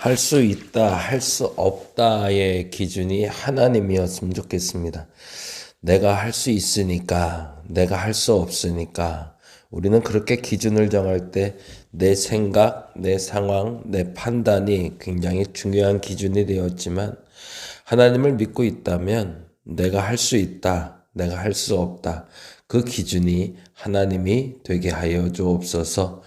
할 수 있다, 할 수 없다의 기준이 하나님이었으면 좋겠습니다. 내가 할 수 있으니까, 내가 할 수 없으니까, 우리는 그렇게 기준을 정할 때 내 생각, 내 상황, 내 판단이 굉장히 중요한 기준이 되었지만, 하나님을 믿고 있다면 내가 할 수 있다, 내가 할 수 없다. 그 기준이 하나님이 되게 하여 주옵소서.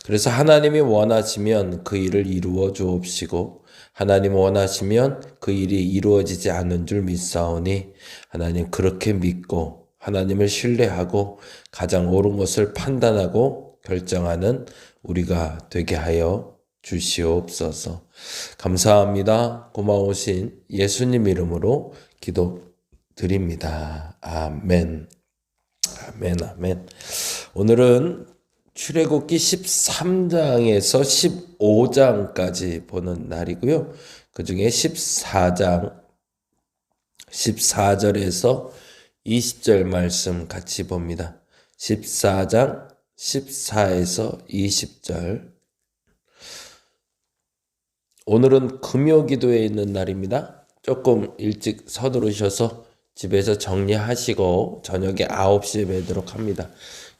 그래서 하나님이 원하시면 그 일을 이루어 주옵시고 하나님 원하시면 그 일이 이루어지지 않은 줄 믿사오니 하나님 그렇게 믿고 하나님을 신뢰하고 가장 옳은 것을 판단하고 결정하는 우리가 되게 하여 주시옵소서. 감사합니다. 고마우신 예수님 이름으로 기도드립니다. 아멘. 아멘, 아멘. 오늘은 출애굽기 13장에서 15장까지 보는 날이고요. 그 중에 14장, 14절에서 20절 말씀 같이 봅니다. 14장, 14에서 20절. 오늘은 금요기도에 있는 날입니다. 조금 일찍 서두르셔서 집에서 정리하시고 저녁에 9시에 뵈도록 합니다.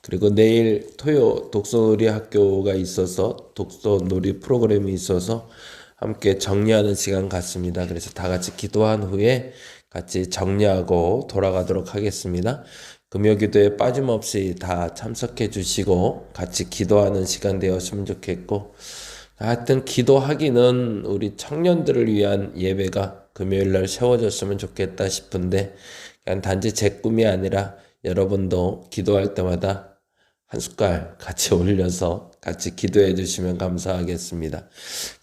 그리고 내일 토요 독서놀이 학교가 있어서 독서놀이 프로그램이 있어서 함께 정리하는 시간 갖습니다. 그래서 다 같이 기도한 후에 같이 정리하고 돌아가도록 하겠습니다. 금요기도에 빠짐없이 다 참석해 주시고 같이 기도하는 시간 되었으면 좋겠고, 하여튼 기도하기는 우리 청년들을 위한 예배가 금요일날 세워졌으면 좋겠다 싶은데, 그냥 단지 제 꿈이 아니라 여러분도 기도할 때마다 한 숟갈 같이 올려서 같이 기도해 주시면 감사하겠습니다.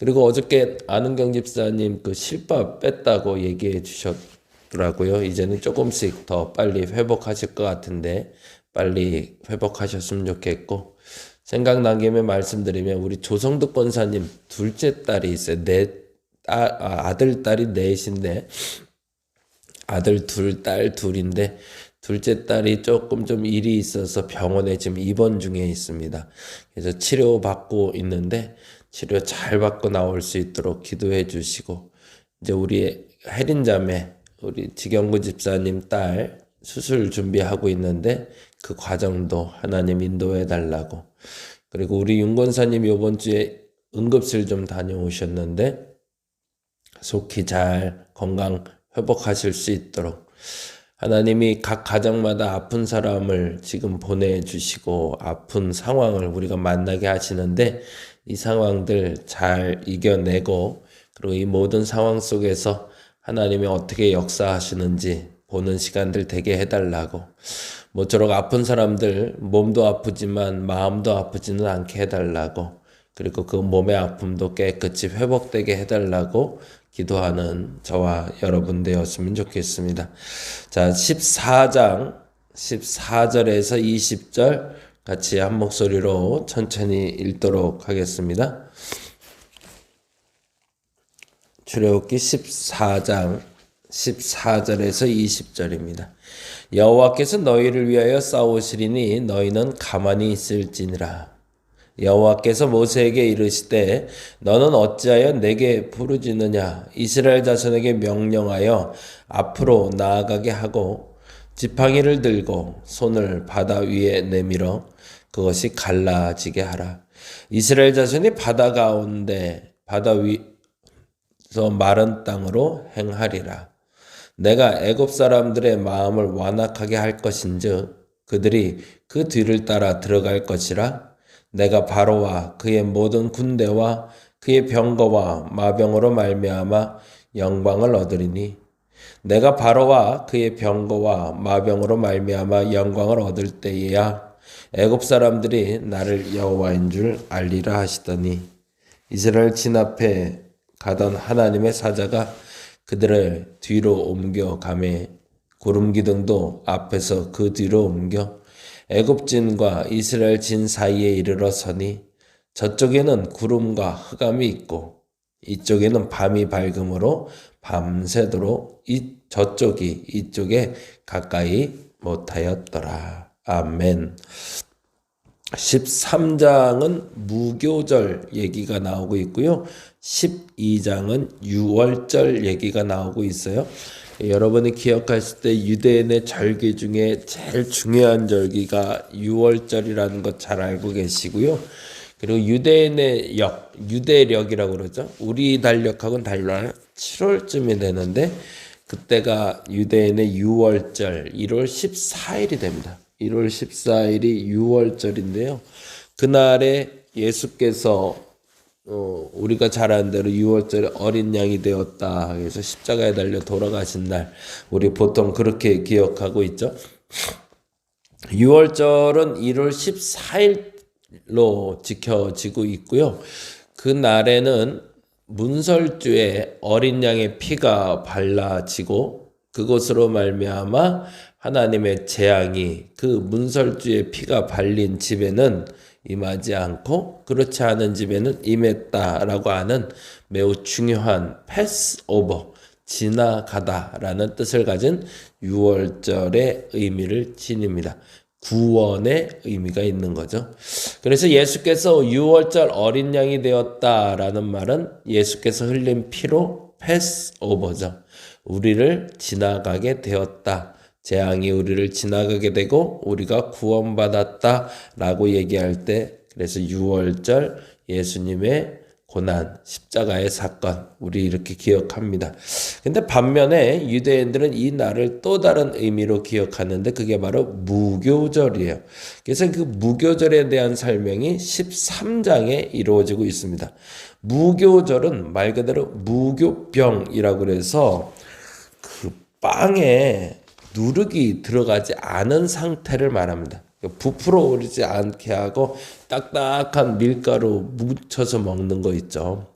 그리고 어저께 아는경 집사님 그 실밥 뺐다고 얘기해 주셨더라고요. 이제는 조금씩 더 빨리 회복하실 것 같은데 빨리 회복하셨으면 좋겠고, 생각난 김에 말씀드리면 우리 조성득 권사님 둘째 딸이 있어요. 아들, 딸이 넷인데 아들 둘, 딸 둘인데 둘째 딸이 조금 좀 일이 있어서 병원에 지금 입원 중에 있습니다. 그래서 치료받고 있는데 치료 잘 받고 나올 수 있도록 기도해 주시고, 이제 우리 혜린 자매, 우리 지경구 집사님 딸 수술 준비하고 있는데 그 과정도 하나님 인도해 달라고. 그리고 우리 윤 권사님 이번 주에 응급실 좀 다녀오셨는데 속히 잘 건강 회복하실 수 있도록 하나님이 각 가정마다 아픈 사람을 지금 보내주시고 아픈 상황을 우리가 만나게 하시는데 이 상황들 잘 이겨내고, 그리고 이 모든 상황 속에서 하나님이 어떻게 역사하시는지 보는 시간들 되게 해달라고. 모쪼록 아픈 사람들 몸도 아프지만 마음도 아프지는 않게 해달라고, 그리고 그 몸의 아픔도 깨끗이 회복되게 해달라고 기도하는 저와 여러분 되었으면 좋겠습니다. 자, 14장 14절에서 20절 같이 한 목소리로 천천히 읽도록 하겠습니다. 출애굽기 14장 14절에서 20절입니다. 여호와께서 너희를 위하여 싸우시리니 너희는 가만히 있을지니라. 여호와께서 모세에게 이르시되 너는 어찌하여 내게 부르짖느냐. 이스라엘 자손에게 명령하여 앞으로 나아가게 하고 지팡이를 들고 손을 바다 위에 내밀어 그것이 갈라지게 하라. 이스라엘 자손이 바다 가운데 바다 위에서 마른 땅으로 행하리라. 내가 애굽 사람들의 마음을 완악하게 할 것인즉 그들이 그 뒤를 따라 들어갈 것이라. 내가 바로와 그의 모든 군대와 그의 병거와 마병으로 말미암아 영광을 얻으리니, 내가 바로와 그의 병거와 마병으로 말미암아 영광을 얻을 때에야 애굽 사람들이 나를 여호와인 줄 알리라 하시더니, 이스라엘 진앞에 가던 하나님의 사자가 그들을 뒤로 옮겨 가매 구름 기둥도 앞에서 그 뒤로 옮겨 애굽진과 이스라엘 진 사이에 이르러 서니, 저쪽에는 구름과 흑암이 있고 이쪽에는 밤이 밝음으로 밤새도록 저쪽이 이쪽에 가까이 못하였더라. 아멘. 13장은 무교절 얘기가 나오고 있고요. 12장은 유월절 얘기가 나오고 있어요. 여러분이 기억하실 때 유대인의 절기 중에 제일 중요한 절기가 유월절이라는 것 잘 알고 계시고요. 그리고 유대인의 유대력이라고 그러죠. 우리 달력하고는 달라요. 7월쯤이 되는데 그때가 유대인의 유월절 1월 14일이 됩니다. 1월 14일이 유월절인데요. 그날에 예수께서 우리가 잘 아는 대로 6월절에 어린 양이 되었다. 그래서 십자가에 달려 돌아가신 날, 우리 보통 그렇게 기억하고 있죠. 6월절은 1월 14일로 지켜지고 있고요. 그 날에는 문설주에 어린 양의 피가 발라지고 그것으로 말미암아 하나님의 재앙이 그 문설주의 피가 발린 집에는 임하지 않고 그렇지 않은 집에는 임했다라고 하는 매우 중요한 패스오버, 지나가다라는 뜻을 가진 유월절의 의미를 지닙니다. 구원의 의미가 있는 거죠. 그래서 예수께서 유월절 어린 양이 되었다라는 말은 예수께서 흘린 피로 패스오버죠. 우리를 지나가게 되었다. 재앙이 우리를 지나가게 되고 우리가 구원받았다라고 얘기할 때 그래서 유월절 예수님의 고난, 십자가의 사건 우리 이렇게 기억합니다. 근데 반면에 유대인들은 이 날을 또 다른 의미로 기억하는데 그게 바로 무교절이에요. 그래서 그 무교절에 대한 설명이 13장에 이루어지고 있습니다. 무교절은 말 그대로 무교병이라고 그래서 그 빵에 누룩이 들어가지 않은 상태를 말합니다. 부풀어 오르지 않게 하고 딱딱한 밀가루 묻혀서 먹는 거 있죠.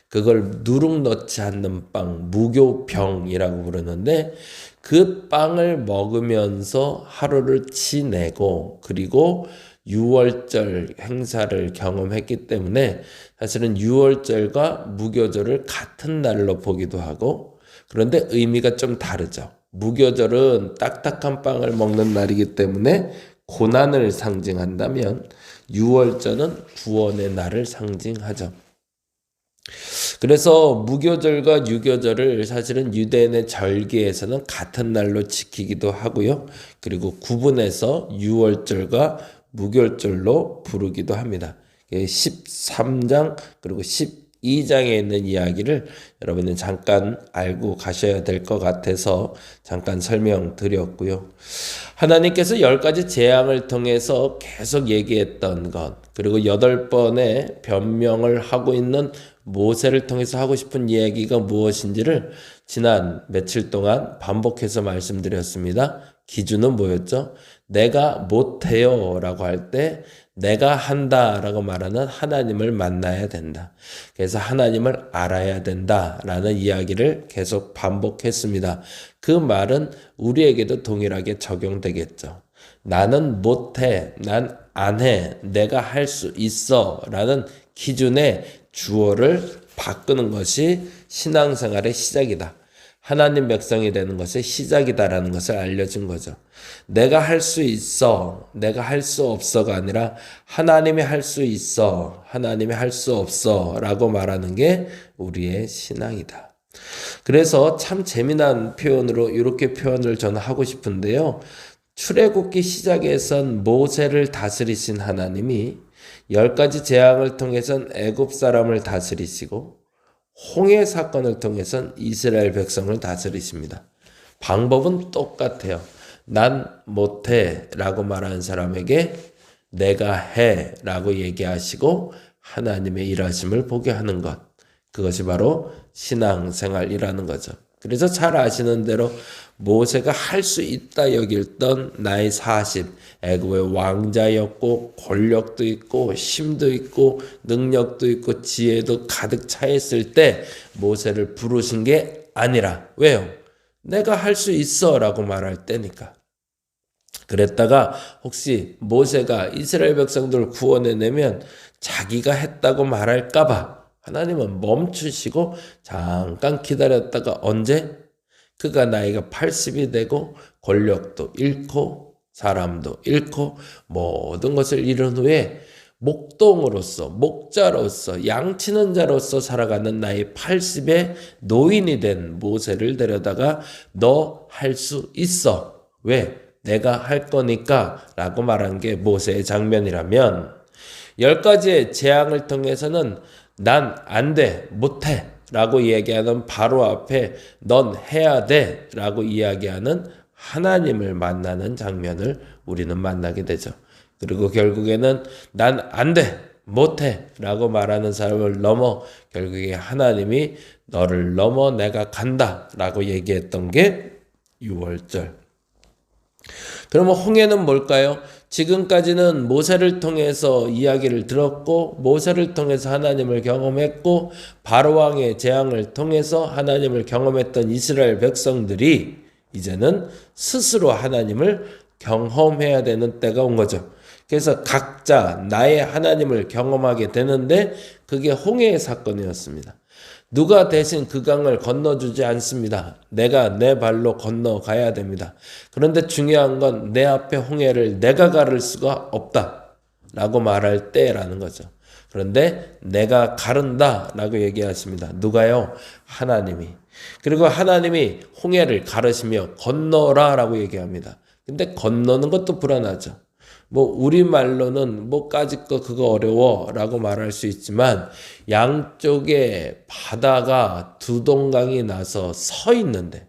그걸 누룩 넣지 않는 빵, 무교병이라고 부르는데 그 빵을 먹으면서 하루를 지내고 그리고 유월절 행사를 경험했기 때문에 사실은 유월절과 무교절을 같은 날로 보기도 하고 그런데 의미가 좀 다르죠. 무교절은 딱딱한 빵을 먹는 날이기 때문에 고난을 상징한다면 유월절은 구원의 날을 상징하죠. 그래서 무교절과 유교절을 사실은 유대인의 절기에서는 같은 날로 지키기도 하고요. 그리고 구분해서 유월절과 무교절로 부르기도 합니다. 13장 그리고 12장에 있는 이야기를 여러분은 잠깐 알고 가셔야 될 것 같아서 잠깐 설명드렸고요. 하나님께서 10가지 재앙을 통해서 계속 얘기했던 것 그리고 8번의 변명을 하고 있는 모세를 통해서 하고 싶은 이야기가 무엇인지를 지난 며칠 동안 반복해서 말씀드렸습니다. 기준은 뭐였죠? 내가 못해요 라고 할 때 내가 한다 라고 말하는 하나님을 만나야 된다. 그래서 하나님을 알아야 된다 라는 이야기를 계속 반복했습니다. 그 말은 우리에게도 동일하게 적용되겠죠. 나는 못해, 난 안 해, 내가 할 수 있어 라는 기준의 주어를 바꾸는 것이 신앙생활의 시작이다. 하나님 백성이 되는 것의 시작이다라는 것을 알려준 거죠. 내가 할 수 있어, 내가 할 수 없어가 아니라 하나님이 할 수 있어, 하나님이 할 수 없어 라고 말하는 게 우리의 신앙이다. 그래서 참 재미난 표현으로 이렇게 표현을 저는 하고 싶은데요. 출애굽기 시작에선 모세를 다스리신 하나님이 10가지 재앙을 통해선 애굽 사람을 다스리시고 홍해 사건을 통해선 이스라엘 백성을 다스리십니다. 방법은 똑같아요. 난 못해 라고 말하는 사람에게 내가 해 라고 얘기하시고 하나님의 일하심을 보게 하는 것. 그것이 바로 신앙생활이라는 거죠. 그래서 잘 아시는 대로 모세가 할 수 있다 여길던 나이 40, 애굽의 왕자였고 권력도 있고 힘도 있고 능력도 있고 지혜도 가득 차 있을 때 모세를 부르신 게 아니라 왜요? 내가 할 수 있어 라고 말할 때니까. 그랬다가 혹시 모세가 이스라엘 백성들을 구원해내면 자기가 했다고 말할까봐 하나님은 멈추시고 잠깐 기다렸다가 언제? 그가 나이가 80이 되고 권력도 잃고 사람도 잃고 모든 것을 잃은 후에 목동으로서, 목자로서, 양치는 자로서 살아가는 나이 80의 노인이 된 모세를 데려다가 너 할 수 있어. 왜? 내가 할 거니까 라고 말한 게 모세의 장면이라면 10가지의 재앙을 통해서는 난 안 돼, 못해 라고 얘기하는 바로 앞에 넌 해야 돼 라고 이야기하는 하나님을 만나는 장면을 우리는 만나게 되죠. 그리고 결국에는 난 안 돼, 못해 라고 말하는 사람을 넘어 결국에 하나님이 너를 넘어 내가 간다 라고 얘기했던 게 6월절. 그러면 홍해는 뭘까요? 지금까지는 모세를 통해서 이야기를 들었고 모세를 통해서 하나님을 경험했고 바로왕의 재앙을 통해서 하나님을 경험했던 이스라엘 백성들이 이제는 스스로 하나님을 경험해야 되는 때가 온 거죠. 그래서 각자 나의 하나님을 경험하게 되는데 그게 홍해의 사건이었습니다. 누가 대신 그 강을 건너주지 않습니다. 내가 내 발로 건너가야 됩니다. 그런데 중요한 건 내 앞에 홍해를 내가 가를 수가 없다 라고 말할 때라는 거죠. 그런데 내가 가른다 라고 얘기하십니다. 누가요? 하나님이. 그리고 하나님이 홍해를 가르시며 건너라 라고 얘기합니다. 근데 건너는 것도 불안하죠. 우리말로는 까짓 거 그거 어려워 라고 말할 수 있지만 양쪽에 바다가 두 동강이 나서 서 있는데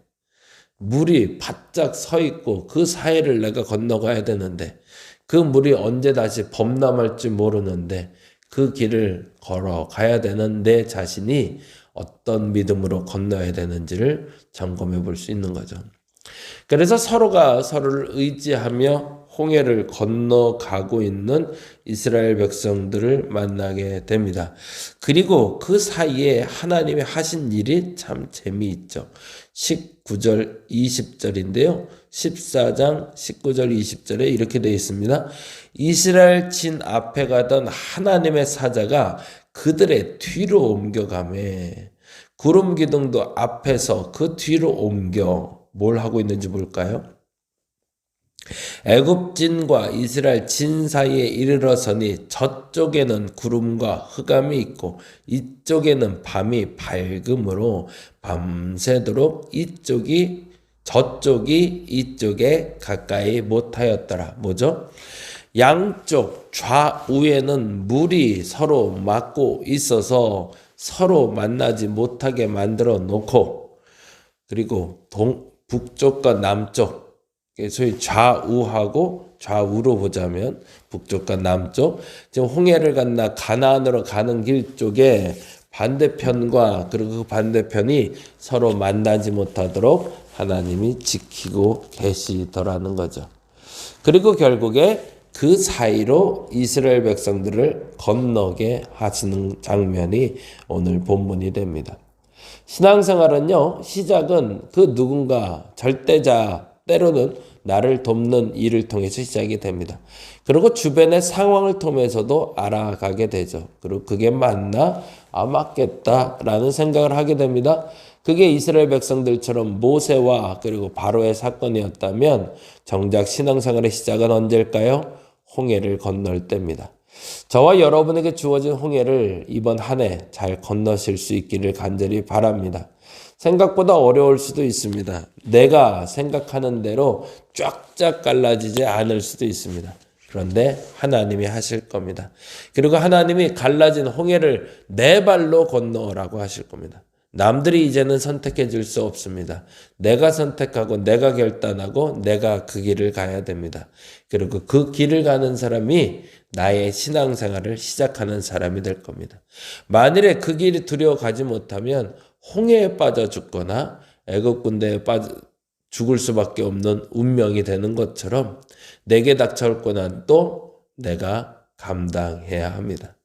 물이 바짝 서 있고 그 사이를 내가 건너가야 되는데 그 물이 언제 다시 범람할지 모르는데 그 길을 걸어가야 되는 내 자신이 어떤 믿음으로 건너야 되는지를 점검해 볼 수 있는 거죠. 그래서 서로가 서로를 의지하며 홍해를 건너가고 있는 이스라엘 백성들을 만나게 됩니다. 그리고 그 사이에 하나님이 하신 일이 참 재미있죠. 19절 20절인데요. 14장 19절 20절에 이렇게 되어 있습니다. 이스라엘 진 앞에 가던 하나님의 사자가 그들의 뒤로 옮겨가매 구름 기둥도 앞에서 그 뒤로 옮겨 뭘 하고 있는지 볼까요? 애굽진과 이스라엘 진 사이에 이르러서니 저쪽에는 구름과 흑암이 있고 이쪽에는 밤이 밝음으로 밤새도록 저쪽이 이쪽에 가까이 못하였더라. 뭐죠? 양쪽 좌우에는 물이 서로 막고 있어서 서로 만나지 못하게 만들어 놓고 그리고 북쪽과 남쪽 소위 좌우로 보자면 북쪽과 남쪽 지금 홍해를 건너 가나안으로 가는 길 쪽에 반대편과 그리고 그 반대편이 서로 만나지 못하도록 하나님이 지키고 계시더라는 거죠. 그리고 결국에 그 사이로 이스라엘 백성들을 건너게 하시는 장면이 오늘 본문이 됩니다. 신앙생활은요, 시작은 그 누군가 절대자 때로는 나를 돕는 일을 통해서 시작이 됩니다. 그리고 주변의 상황을 통해서도 알아가게 되죠. 그리고 그게 맞나? 맞겠다라는 생각을 하게 됩니다. 그게 이스라엘 백성들처럼 모세와 그리고 바로의 사건이었다면 정작 신앙생활의 시작은 언제일까요? 홍해를 건널 때입니다. 저와 여러분에게 주어진 홍해를 이번 한 해 잘 건너실 수 있기를 간절히 바랍니다. 생각보다 어려울 수도 있습니다. 내가 생각하는 대로 쫙쫙 갈라지지 않을 수도 있습니다. 그런데 하나님이 하실 겁니다. 그리고 하나님이 갈라진 홍해를 내 발로 건너라고 하실 겁니다. 남들이 이제는 선택해 줄 수 없습니다. 내가 선택하고 내가 결단하고 내가 그 길을 가야 됩니다. 그리고 그 길을 가는 사람이 나의 신앙생활을 시작하는 사람이 될 겁니다. 만일에 그 길이 두려워 가지 못하면 홍해에 빠져 죽거나 애굽 군대에 빠져 죽을 수밖에 없는 운명이 되는 것처럼 내게 닥쳐올 고난도 내가 감당해야 합니다.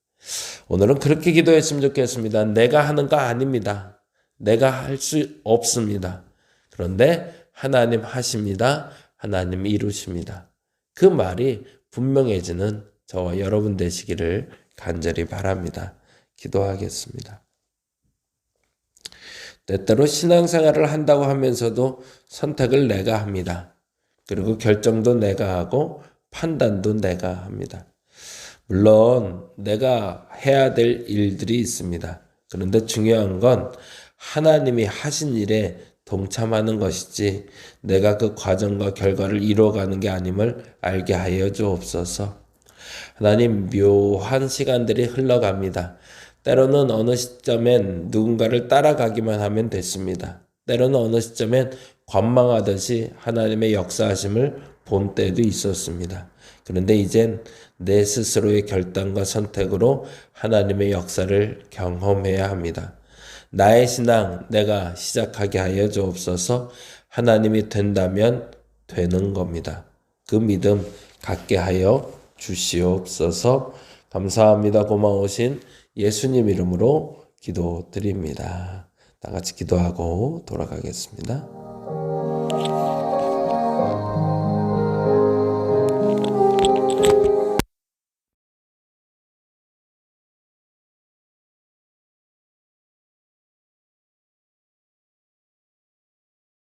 오늘은 그렇게 기도했으면 좋겠습니다. 내가 하는 거 아닙니다. 내가 할 수 없습니다. 그런데 하나님 하십니다. 하나님 이루십니다. 그 말이 분명해지는 저와 여러분 되시기를 간절히 바랍니다. 기도하겠습니다. 때때로 신앙생활을 한다고 하면서도 선택을 내가 합니다. 그리고 결정도 내가 하고 판단도 내가 합니다. 물론 내가 해야 될 일들이 있습니다. 그런데 중요한 건 하나님이 하신 일에 동참하는 것이지 내가 그 과정과 결과를 이루어가는 게 아님을 알게 하여 주옵소서. 하나님, 묘한 시간들이 흘러갑니다. 때로는 어느 시점엔 누군가를 따라가기만 하면 됐습니다. 때로는 어느 시점엔 관망하듯이 하나님의 역사하심을 본 때도 있었습니다. 그런데 이젠 내 스스로의 결단과 선택으로 하나님의 역사를 경험해야 합니다. 나의 신앙 내가 시작하게 하여 주옵소서. 하나님이 된다면 되는 겁니다. 그 믿음 갖게 하여 주시옵소서. 감사합니다. 고마우신 예수님 이름으로 기도드립니다. 다 같이 기도하고 돌아가겠습니다.